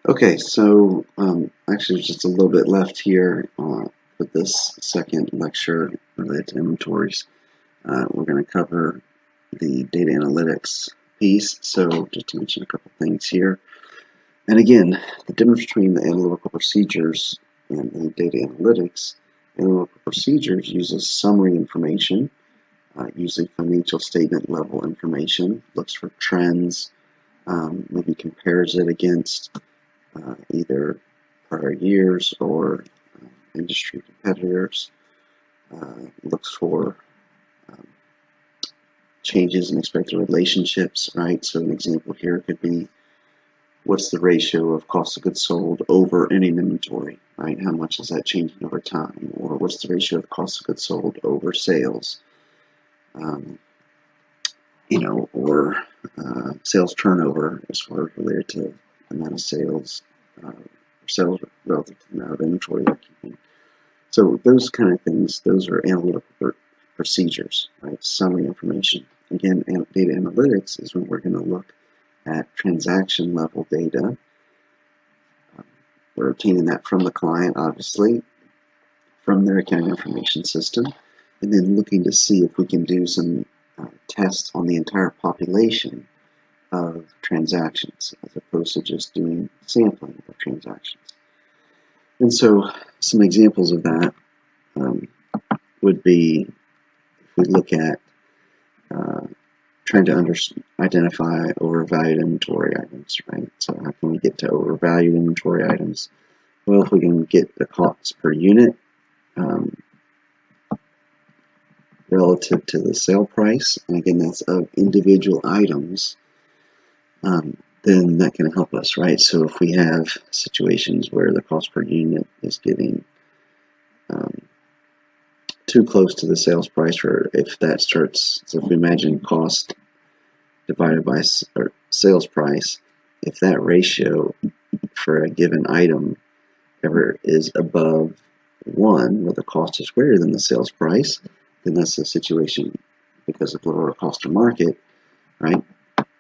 Okay, so actually there's just a little bit left here for this second lecture related to inventories. We're going to cover the data analytics piece, so just to mention a couple things here. And again, the difference between the analytical procedures and the data analytics. Analytical procedures uses summary information, usually financial statement level information, looks for trends, maybe compares it against either prior years or industry competitors, looks for um, changes in expected relationships, right? So an example here could be what's the ratio of cost of goods sold over ending inventory, right? How much is that changing over time? Or what's the ratio of cost of goods sold over sales? Um, or sales turnover as far as related to amount of sales, sales relative to the amount of inventory they're keeping. So those kind of things, those are analytical procedures, right? Summary information. Again, data analytics is when we're going to look at transaction level data. We're obtaining that from the client, obviously, from their accounting information system, and then looking to see if we can do some tests on the entire population of transactions, as opposed to just doing sampling of transactions. And so some examples of that um, would be if we look at uh, trying to identify overvalued inventory items, right? So how can we get to overvalued inventory items? Well, if we can get the cost per unit um, relative to the sale price, and again, that's of individual items, then that can help us, right? So if we have situations where the cost per unit is getting um, too close to the sales price, or if that starts, so if we imagine cost divided by sales price, if that ratio for a given item ever is above 1, where the cost is greater than the sales price, then that's a situation because of lower cost to market, right?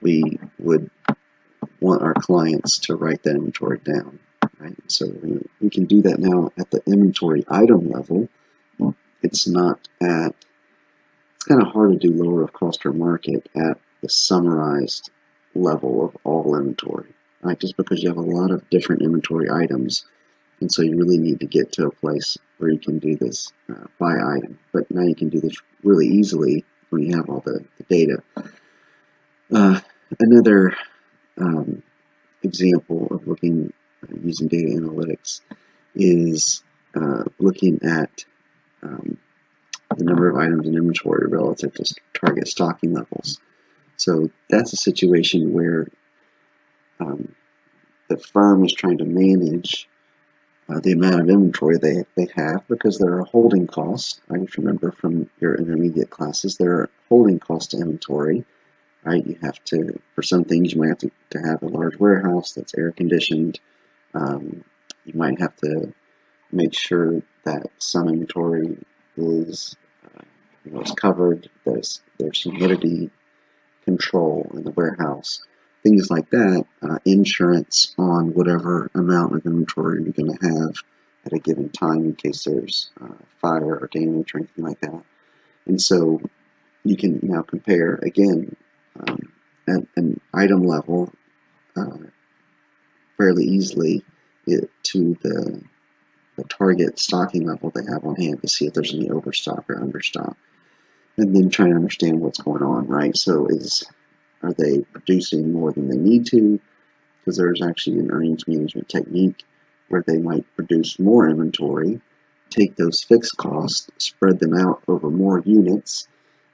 We would want our clients to write that inventory down, right? So we can do that now at the inventory item level. It's not at, it's kind of hard to do lower of cost or market at the summarized level of all inventory, right? Just because you have a lot of different inventory items, and so you really need to get to a place where you can do this by item. But now you can do this really easily when you have all the data. Another example of looking using data analytics is looking at the number of items in inventory relative to target stocking levels. So that's a situation where the firm is trying to manage the amount of inventory they have, because there are holding costs. Right? If you remember from your intermediate classes, there are holding costs to inventory. Right? You have to, for some things, you might have to have a large warehouse that's air conditioned. You might have to make sure that some inventory is is covered. There's humidity control in the warehouse, things like that. Insurance on whatever amount of inventory you're going to have at a given time in case there's fire or damage or anything like that. And so you can now compare again at an item level fairly easily to the target stocking level they have on hand to see if there's any overstock or understock, and then trying to understand what's going on, right? So are they producing more than they need to? Because there's actually an earnings management technique where they might produce more inventory, take those fixed costs, spread them out over more units,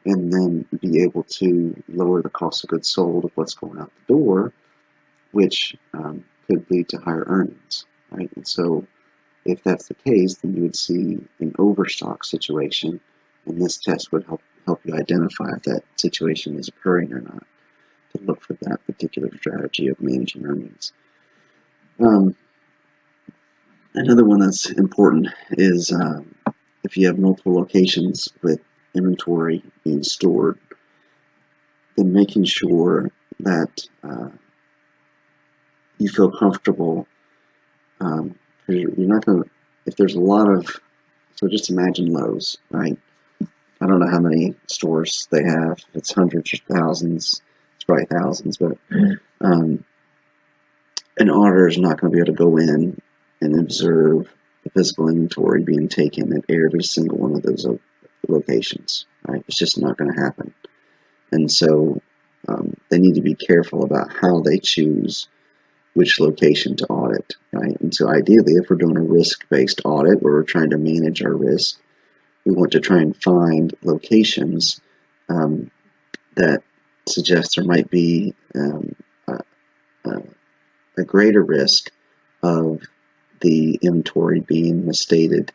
and then be able to lower the cost of goods sold of what's going out the door, which could lead to higher earnings, right? And so if that's the case, then you would see an overstock situation, and this test would help you identify if that situation is occurring or not, to look for that particular strategy of managing earnings. Another one that's important is if you have multiple locations with inventory being stored, then making sure that you feel comfortable You're not going to, if there's a lot of, so just imagine Lowe's, right? I don't know how many stores they have. It's hundreds or thousands. It's probably thousands, but um, an auditor is not going to be able to go in and observe the physical inventory being taken at every single one of those locations, right? It's just not going to happen. And so they need to be careful about how they choose which location to audit, right? And so ideally, if we're doing a risk-based audit where we're trying to manage our risk, we want to try and find locations that suggest there might be a, a greater risk of the inventory being misstated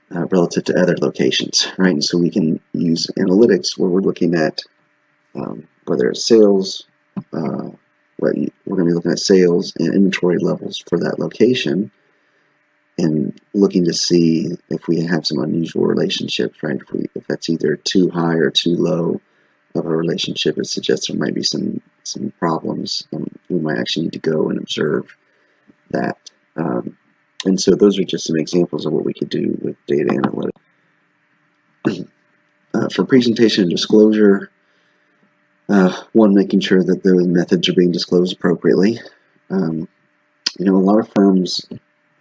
relative to other locations, right? And so we can use analytics where we're looking at whether it's sales, we're going to be looking at sales and inventory levels for that location and looking to see if we have some unusual relationships, right? If that's either too high or too low of a relationship, it suggests there might be some problems, and we might actually need to go and observe that. And so those are just some examples of what we could do with data analytics. For presentation and disclosure, one, making sure that the methods are being disclosed appropriately. A lot of firms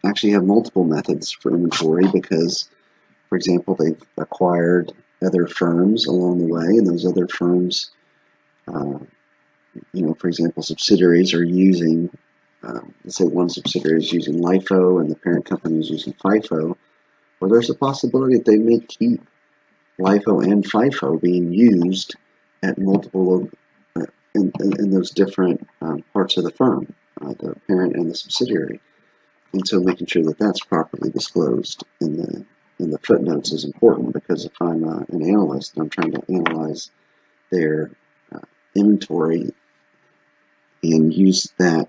actually have multiple methods for inventory because, for example, they've acquired other firms along the way, and those other firms, for example, subsidiaries are using, let's say one subsidiary is using LIFO and the parent company is using FIFO, well, there's a possibility that they may keep LIFO and FIFO being used at multiple in those different parts of the firm, the parent and the subsidiary. And so making sure that that's properly disclosed in the footnotes is important, because if I'm an analyst and I'm trying to analyze their inventory and use that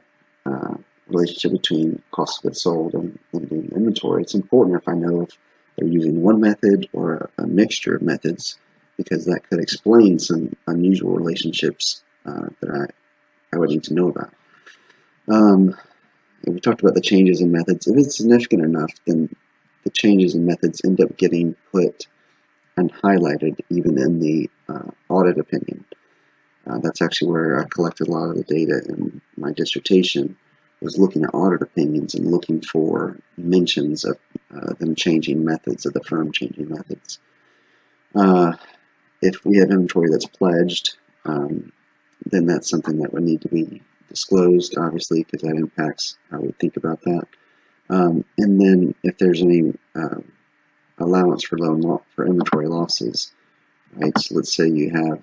relationship between cost of goods sold and inventory, it's important if I know if they're using one method or a mixture of methods, because that could explain some unusual relationships that I would need to know about. We talked about the changes in methods. If it's significant enough, then the changes in methods end up getting put and highlighted even in the audit opinion. That's actually where I collected a lot of the data in my dissertation, was looking at audit opinions and looking for mentions of them changing methods, of the firm changing methods. If we have inventory that's pledged, then that's something that would need to be disclosed, obviously, because that impacts how we think about that. And then if there's any allowance for inventory losses, right? So let's say you have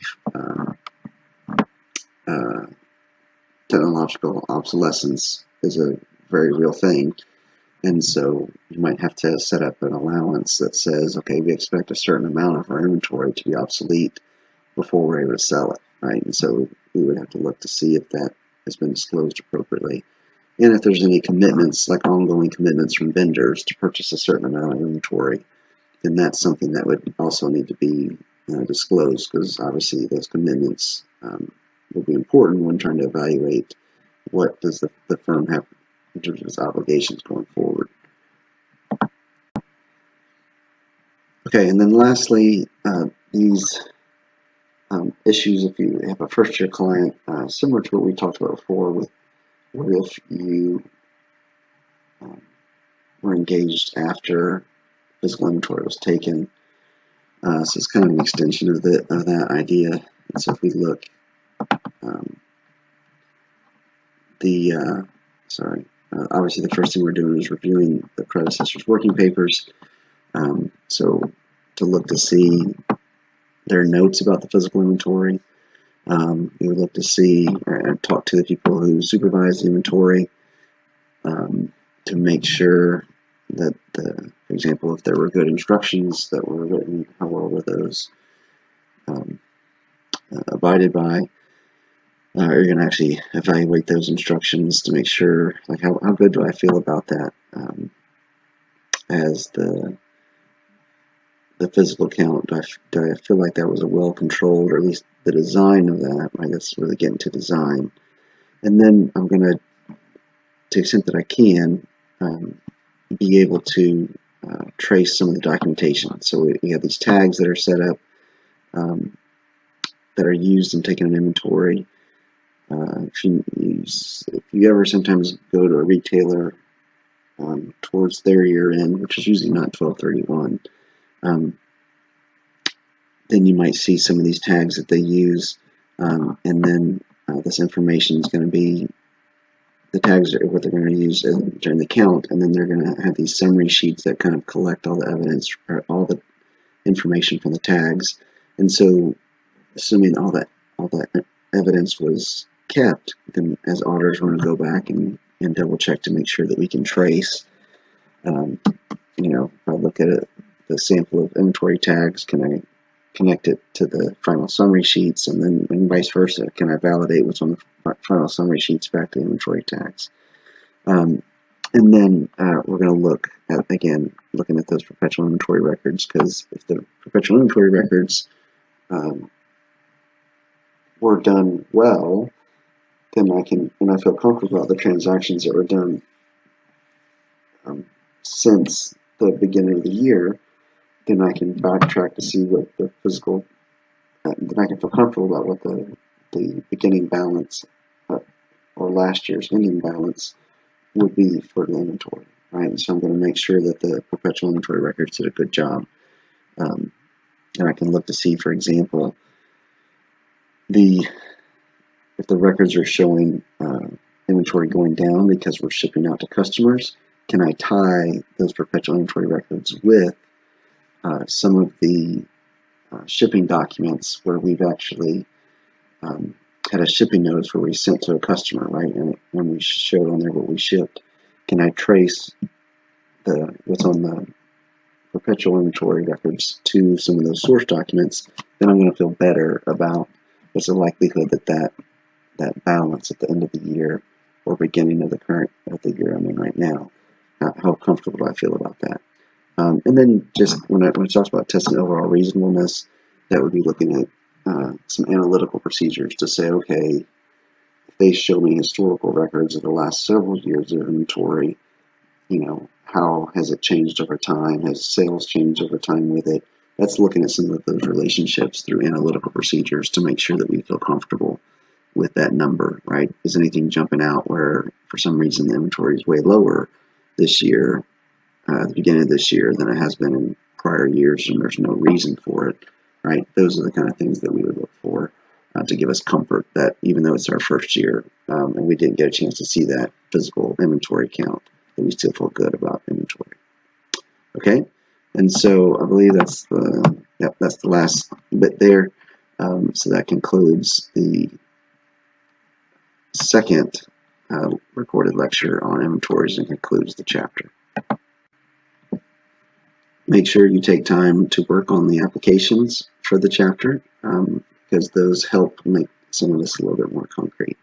technological obsolescence is a very real thing, and so you might have to set up an allowance that says, okay, we expect a certain amount of our inventory to be obsolete before we're able to sell it, right? And so we would have to look to see if that has been disclosed appropriately. And if there's any commitments, like ongoing commitments from vendors to purchase a certain amount of inventory, then that's something that would also need to be disclosed, because obviously those commitments will be important when trying to evaluate what does the firm have in terms of its obligations going forward. Okay, and then lastly, these issues, if you have a first-year client, similar to what we talked about before with what if you were engaged after physical inventory was taken. So it's kind of an extension of that idea. And so if we look, obviously the first thing we're doing is reviewing the predecessor's working papers. So to look to see their notes about the physical inventory, we would look to see and talk to the people who supervise the inventory to make sure that, for example, if there were good instructions that were written, how well were those abided by? You're going to actually evaluate those instructions to make sure, like, how good do I feel about that as the physical count? Do I feel like that was a well-controlled, or at least the design of that? I guess really getting to design. And then I'm going to the extent that I can, be able to trace some of the documentation. So we have these tags that are set up that are used in taking an inventory. If you ever sometimes go to a retailer towards their year end, which is usually not 12/31, then you might see some of these tags that they use, and then this information is going to be, the tags are what they're going to use during the count, and then they're going to have these summary sheets that kind of collect all the evidence, or all the information from the tags. And so, assuming all that evidence was kept, then as auditors, we're going to go back and double check to make sure that we can trace. If I look at the sample of inventory tags, can I connect it to the final summary sheets, and then vice versa? Can I validate what's on the final summary sheets back to the inventory tags? And then we're going to look at, again, looking at those perpetual inventory records, because if the perpetual inventory records were done well, then I feel comfortable about the transactions that were done since the beginning of the year, then I can backtrack to see what the physical, then I can feel comfortable about what the beginning balance or last year's ending balance would be for the inventory, right? And so I'm going to make sure that the perpetual inventory records did a good job. And I can look to see, for example, if the records are showing inventory going down because we're shipping out to customers, can I tie those perpetual inventory records with some of the shipping documents where we've actually had a shipping notice where we sent to a customer, right? And when we showed on there what we shipped, can I trace what's on the perpetual inventory records to some of those source documents? Then I'm going to feel better about what's the likelihood that balance at the end of the year or beginning of the year I'm in right now. How comfortable do I feel about that? And then just when it talks about testing overall reasonableness, that would be looking at some analytical procedures to say, okay, if they show me historical records of the last several years of inventory, how has it changed over time? Has sales changed over time with it? That's looking at some of those relationships through analytical procedures to make sure that we feel comfortable with that number, right? Is anything jumping out where for some reason the inventory is way lower this year, at the beginning of this year, than it has been in prior years, and there's no reason for it, right? Those are the kind of things that we would look for to give us comfort that even though it's our first year and we didn't get a chance to see that physical inventory count, that we still feel good about inventory. Okay, and so I believe that's the last bit there. So that concludes the second recorded lecture on inventories and concludes the chapter. Make sure you take time to work on the applications for the chapter because those help make some of this a little bit more concrete.